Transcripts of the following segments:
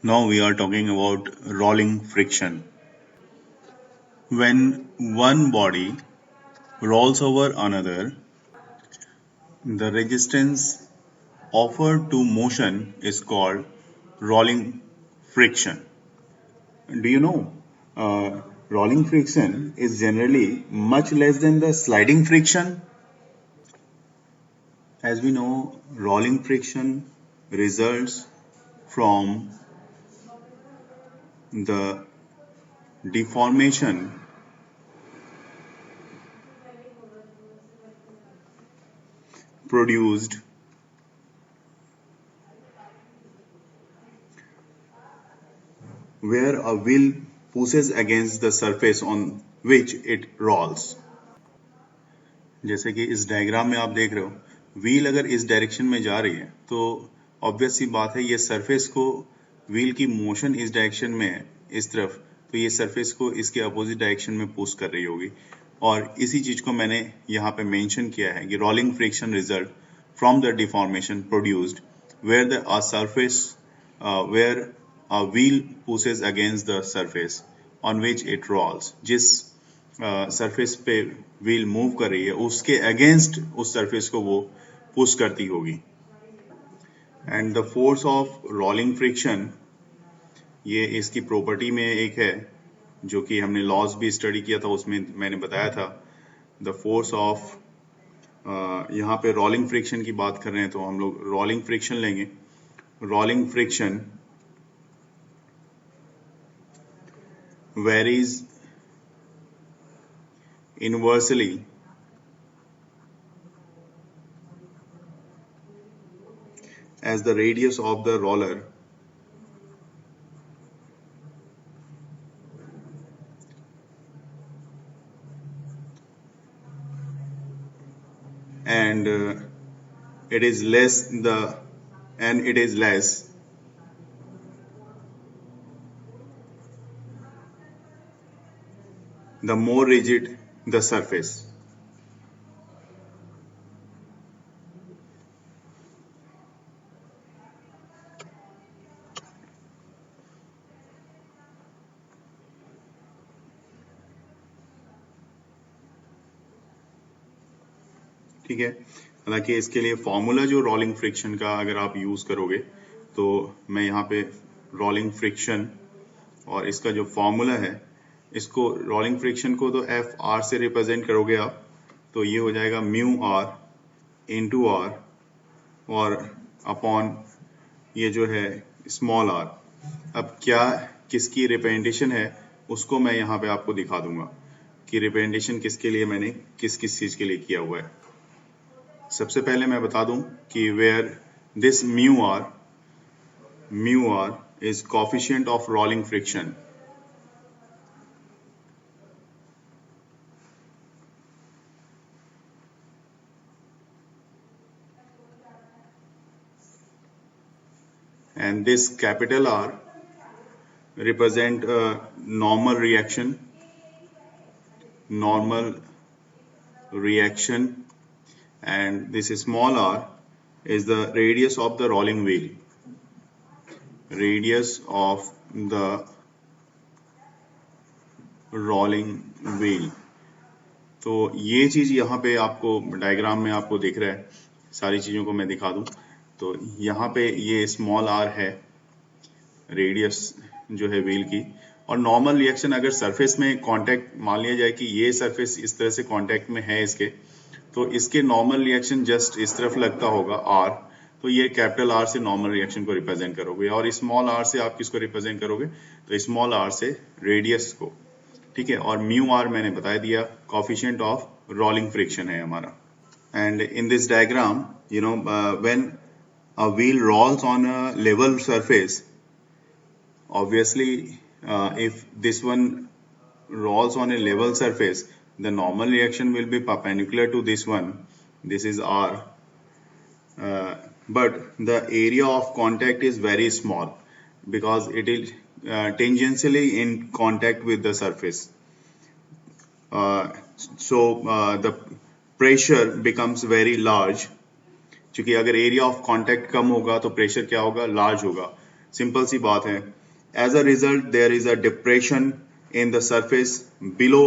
Now we are talking about rolling friction. When one body rolls over another, the resistance offered to motion is called rolling friction. Do you know? Rolling friction is generally much less than the sliding friction. As we know, rolling friction results from the deformation produced where a wheel pushes against the surface on which it rolls. जैसे कि इस diagram में आप देख रहे हो, wheel अगर इस डायरेक्शन में जा रही है तो ऑब्वियस सी बात है ये सरफेस को, व्हील की मोशन इस डायरेक्शन में है इस तरफ, तो ये सरफेस को इसके अपोजिट डायरेक्शन में पुश कर रही होगी। और इसी चीज को मैंने यहाँ पे मेंशन किया है कि rolling friction result from the deformation produced where the surface where a wheel pushes against the surface on which it rolls. जिस सरफेस पे व्हील मूव कर रही है उसके अगेंस्ट उस सरफेस को वो पुश करती होगी। And the force of rolling friction, ये इसकी प्रॉपर्टी में एक है जो कि हमने लॉज भी स्टडी किया था, उसमें मैंने बताया था द फोर्स ऑफ, यहाँ पे रोलिंग फ्रिक्शन की बात कर रहे हैं तो हम लोग रोलिंग फ्रिक्शन लेंगे। Rolling friction varies inversely as the radius of the roller and it is less the more rigid the surface. ठीक है, हालांकि इसके लिए फॉर्मूला जो रोलिंग फ्रिक्शन का अगर आप यूज करोगे तो मैं यहाँ पे रोलिंग फ्रिक्शन और इसका जो फॉर्मूला है, इसको रोलिंग फ्रिक्शन को तो एफ आर से रिप्रेजेंट करोगे आप, तो ये हो जाएगा म्यू आर इंटू आर और अपॉन ये जो है स्मॉल आर। अब क्या किसकी रिप्रेजेंटेशन है उसको मैं यहाँ पे आपको दिखा दूंगा कि रिप्रेजेंटेशन किसके लिए मैंने किस किस चीज के लिए किया हुआ है। सबसे पहले मैं बता दूं कि where this mu are is coefficient of rolling friction, and this capital R represent a normal reaction, and this small r is the radius of the rolling wheel, radius of the rolling wheel। तो ये चीज यहाँ पे आपको diagram में आपको दिख रहा है, सारी चीजों को मैं दिखा दूं तो यहाँ पे ये स्मॉल r है रेडियस जो है व्हील की, और नॉर्मल रिएक्शन अगर सरफेस में कांटेक्ट मान लिया जाए कि ये सरफेस इस तरह से कांटेक्ट में है इसके, तो इसके नॉर्मल रिएक्शन जस्ट इस तरफ लगता होगा r, तो ये कैपिटल R से नॉर्मल रिएक्शन को रिप्रेजेंट करोगे और स्मॉल r से आप किसको रिप्रेजेंट करोगे, तो स्मॉल r से रेडियस को। ठीक है, और म्यू r मैंने बता दिया कोफिशिएंट ऑफ रोलिंग फ्रिक्शन है हमारा। And in this diagram you know when a wheel rolls on a level surface, obviously if this one rolls on a level surface, the normal reaction will be perpendicular to this one, this is R, but the area of contact is very small because it is tangentially in contact with the surface, so the pressure becomes very large, क्योंकि अगर area of contact कम होगा तो pressure क्या होगा, large होगा। Simple सी बात है. As a result, there is a depression in the surface below,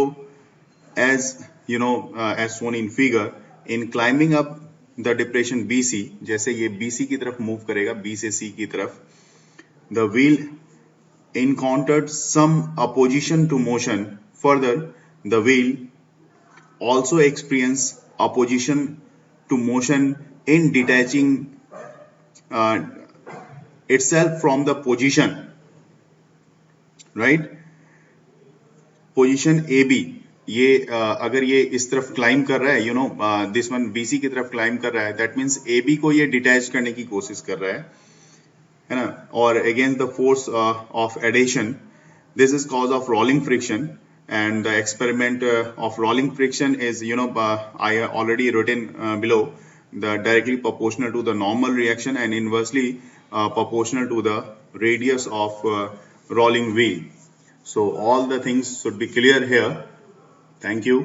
as as shown in figure. In climbing up the depression BC, जैसे ये BC की तरफ मूव करेगा, B से C की तरफ, the wheel encountered some opposition to motion. Further, the wheel also experienced opposition to motion in detaching itself from the position, right? Position A B, ये अगर ये इस तरफ क्लाइम कर रहा है, दिस वन बीसी की तरफ क्लाइम कर रहा है, दैट मीन्स ए बी को ये डिटैच करने की कोशिश कर रहा है ना. और against the force of adhesion, this is cause of rolling friction, and the experiment of rolling friction is I already written below, the directly proportional to the normal reaction and inversely proportional to the radius of rolling wheel. So all the things should be clear here. Thank you.